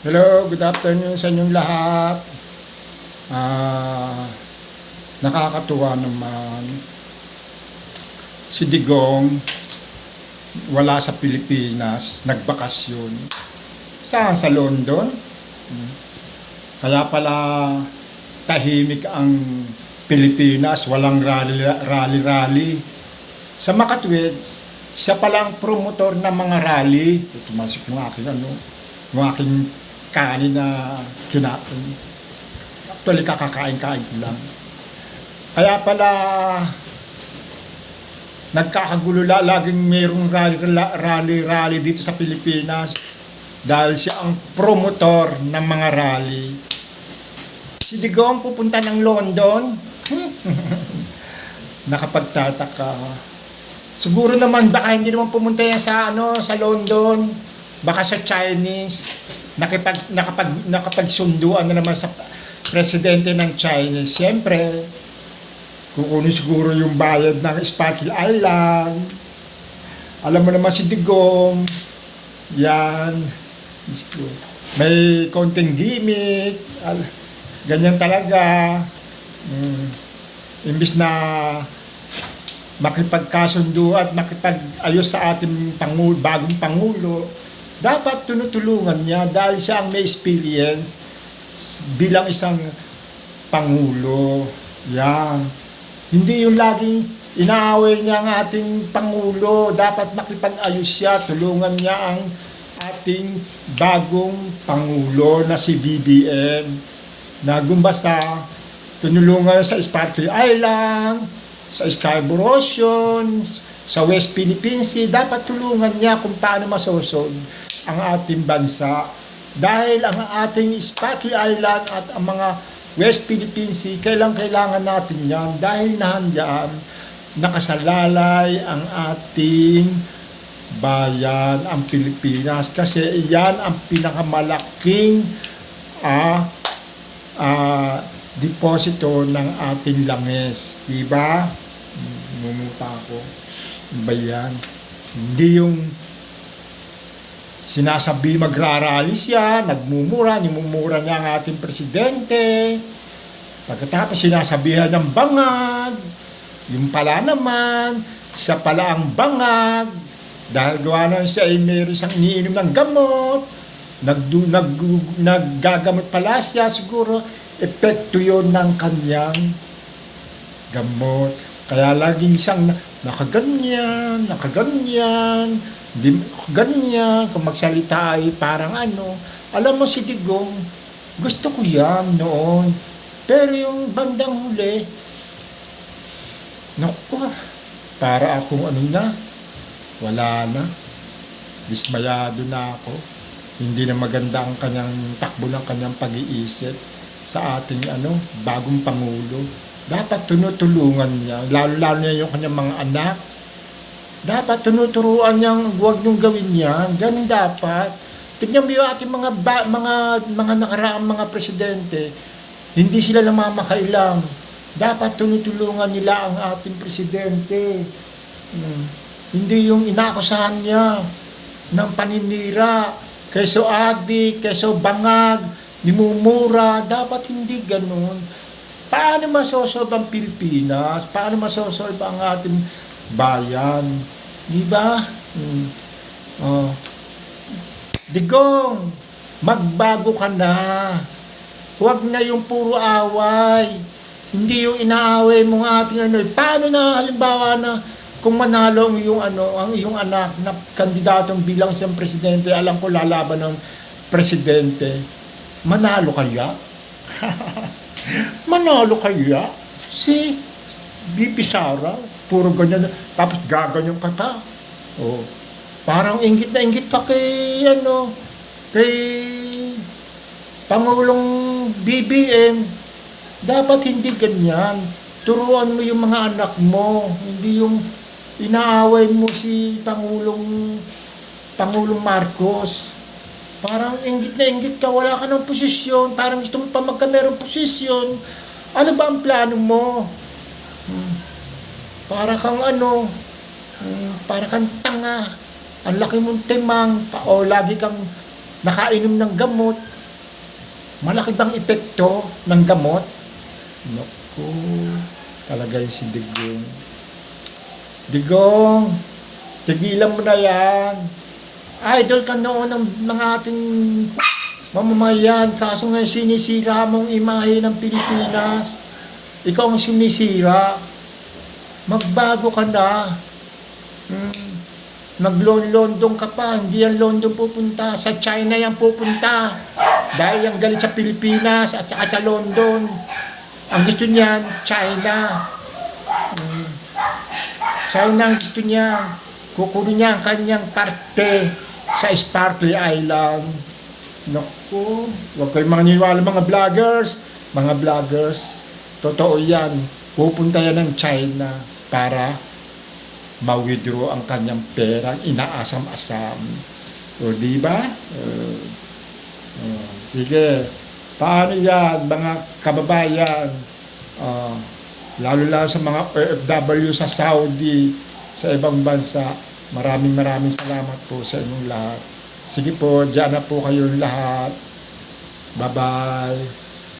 Hello, good afternoon sa inyong lahat. Ah, Nakakatuwa naman. Si Digong wala sa Pilipinas, nagbakasyon. Saan? Sa London? Kaya pala tahimik ang Pilipinas, walang rally. Sa Makatwid, siya palang promotor ng mga rally. Tumasok yung aking kanin na kinain. Actually, kakakain-kain ko lang. Kaya pala, nagkakagulo laging mayroong rally dito sa Pilipinas dahil siya ang promotor ng mga rally. Si Digong pupunta ng London. Nakapagtataka. Siguro naman baka hindi naman pumunta yan sa London. Baka sa Chinese. Nakapagsunduan na naman sa presidente ng Chinese. Siyempre, kukunin siguro yung bayad ng Spratly Island. Alam mo naman si Digong. Yan. May konting gimmick. Ganyan talaga. Imbis na makipagkasundo at makipag-ayos sa ating bagong Pangulo, dapat tunutulungan niya dahil siya ang may experience bilang isang Pangulo. Yan. Hindi yung laging inaaway niya ang ating Pangulo. Dapat makipag-ayos siya. Tulungan niya ang ating bagong Pangulo na si BBM. Na gumbasta, tunulungan sa Spratly Island, sa Scarborough Oceans, sa West Philippine Sea. Dapat tulungan niya kung paano masosod ang ating bansa. Dahil ang ating Spratly Island at ang mga West Philippine Sea, kailangan natin yan dahil nahandyan nakasalalay ang ating bayan, ang Pilipinas. Kasi iyan ang pinakamalaking deposito ng ating langis. Diba? Mumuta ako. Bayan. Hindi yung sinasabi magrarally siya, nimumura niya ang ating presidente. Pagkatapos sinasabihan ng bangag, yung pala naman, siya pala ang bangag, dahil gawa na siya ay mayroon siyang iniinom ng gamot, naggagamot pala siya, siguro epekto yun ng kanyang gamot. Kaya laging siyang nakaganyan, ganyan, kung magsalita ay parang alam mo si Digong, gusto ko yan noon. Pero yung bandang huli, naku, para akong wala na. Dismayado na ako. Hindi na maganda ang kanyang takbo ng kanyang pag-iisip sa ating bagong Pangulo. Dapat tunutulungan niya, lalo niya yung kanyang mga anak. Dapat tunuturuan niyang huwag niyong gawin yan. Ganun dapat. Tignan mo yung ating mga nakaraang mga presidente. Hindi sila namamakailang. Dapat tunutulungan nila ang ating presidente. Hindi yung inaakusahan niya ng paninira, keso adik, keso bangag, nimumura. Dapat hindi ganun. Paano masosolve ang Pilipinas? Paano masosolve ang ating bayan? Diba? Digong, magbago ka na. Huwag na yung puro away. Hindi yung inaaway mong ating Paano na halimbawa na kung manalo ang iyong anak na kandidatong bilang siyang presidente, alam ko lalaban ng presidente. Manalo kaya? Manalo kaya? Si BP Sara, puro ganyan, tapos gaganyan ka pa. Parang inggit na inggit ka kay Pangulong BBM. Dapat hindi ganyan. Turuan mo yung mga anak mo, hindi yung inaaway mo si Pangulong Marcos. Parang inggit na inggit ka, wala ka ng posisyon, parang gusto mo pa magkamerong posisyon. Ano ba ang plano mo? Para kang para kang tanga. Ang laki mong timang, lagi kang nakainom ng gamot. Malaki bang epekto ng gamot? Naku, talaga yung si Digong. Digong, tigilan mo na yan. Idol ka noon ng mga ating mamamayan, kaso ngayon sinisira mong imahe ng Pilipinas. Ikaw ang sumisira. Magbago ka na. Mag-London ka pa. Hindi yan London pupunta. Sa China yan pupunta. Dahil yung galit sa Pilipinas at saka sa London. Ang gusto niyan, China. China ang gusto niya. Kukunin niya ang kanyang parte sa Sparkly Island. Naku, huwag kayong maniniwala mga vloggers. Mga vloggers, totoo yan. Pupunta yan ng China para ma-withdraw ang kanyang perang inaasam-asam. O diba? Sige, paano yan mga kababayan? Lalo sa mga OFW sa Saudi, sa ibang bansa, maraming salamat po sa inyong lahat. Sige po, diyan na po kayong lahat. Bye-bye.